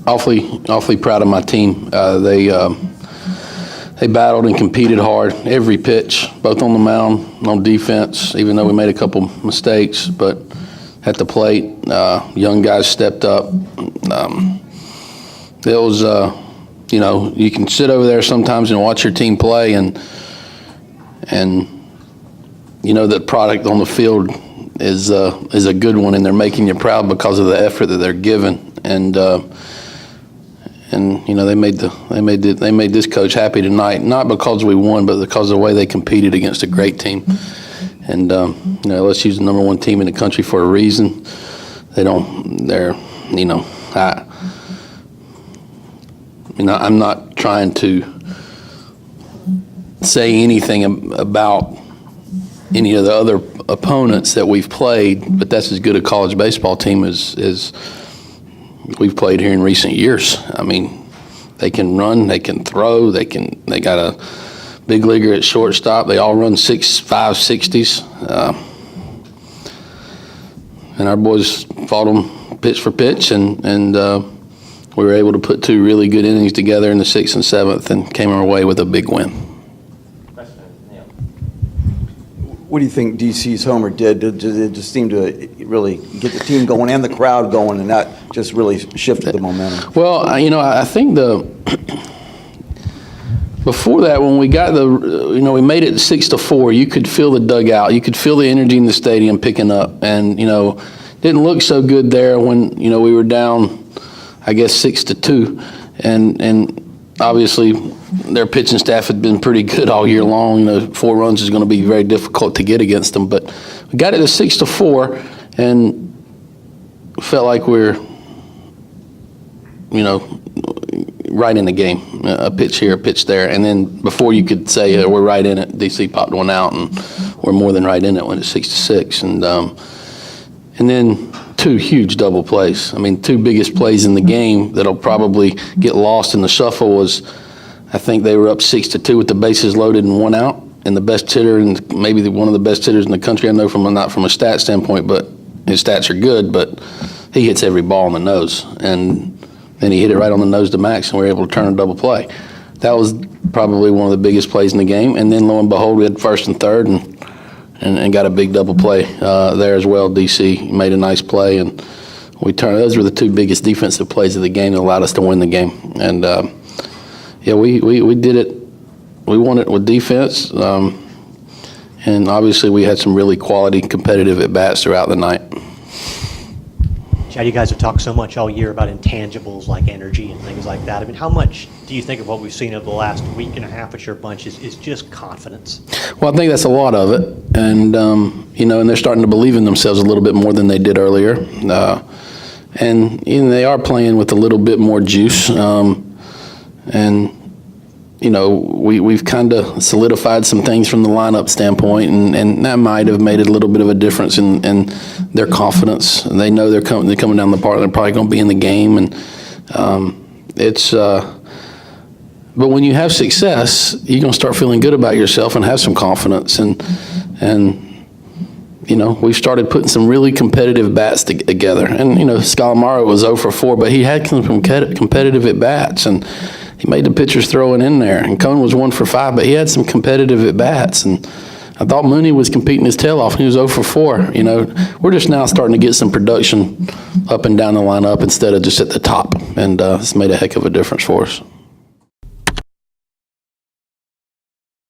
awfully proud of my team. They battled and competed hard every pitch, both on the mound, on defense, even though we made a couple mistakes. But at the plate, young guys stepped up. It was, you can sit over there sometimes and watch your team play, and the product on the field is a good one, and they're making you proud because of the effort that they're giving. And they made this coach happy tonight, not because we won, but because of the way they competed against a great team. And LSU's the number one team in the country for a reason. I'm not trying to say anything about any of the other opponents that we've played, but that's as good a college baseball team as we've played here in recent years. I mean, they can run, they can throw, they got a big leaguer at shortstop. They all run 6'5", 60s. And our boys fought them pitch for pitch, and we were able to put two really good innings together in the 6th and 7th and came our way with a big win. What do you think DC's homer did? Did it just seem to really get the team going and the crowd going, and that just really shifted the momentum? Well, I think before that, when we got we made it 6-4, you could feel the dugout, you could feel the energy in the stadium picking up, and didn't look so good there when we were down, I guess 6-2, and obviously their pitching staff had been pretty good all year long. 4 runs is going to be very difficult to get against them, but we got it to 6-4 and felt like we're right in the game, a pitch here, a pitch there, and then before you could say we're right in it, DC popped one out, and we're more than right in it when it's 6-6, and then 2 huge double plays. I mean, 2 biggest plays in the game that'll probably get lost in the shuffle was, I think they were up 6-2 with the bases loaded and 1 out, and the best hitter, and maybe one of the best hitters in the country, I know not from a stat standpoint, but his stats are good, but he hits every ball in the nose, and then he hit it right on the nose to Max, and we were able to turn a double play. That was probably one of the biggest plays in the game, and then lo and behold, we had first and third, and got a big double play there as well. DC made a nice play, and we turned. Those were the 2 biggest defensive plays of the game that allowed us to win the game. And we did it. We won it with defense, and obviously we had some really quality competitive at bats throughout the night. Chad, you guys have talked so much all year about intangibles like energy and things like that. I mean, how much do you think of what we've seen over the last week and a half at your bunch is just confidence? Well, I think that's a lot of it, and and they're starting to believe in themselves a little bit more than they did earlier, and they are playing with a little bit more juice, and we've kind of solidified some things from the lineup standpoint, and that might have made a little bit of a difference in their confidence. They know they're coming down the park. They're probably going to be in the game, and but when you have success, you're going to start feeling good about yourself and have some confidence, and we've started putting some really competitive bats together. And Scalamaro was 0 for 4, but he had some competitive at bats, and he made the pitchers throwing in there. And Cone was 1 for 5, but he had some competitive at bats. And I thought Mooney was competing his tail off, and he was 0 for 4. We're just now starting to get some production up and down the lineup instead of just at the top, and it's made a heck of a difference for us.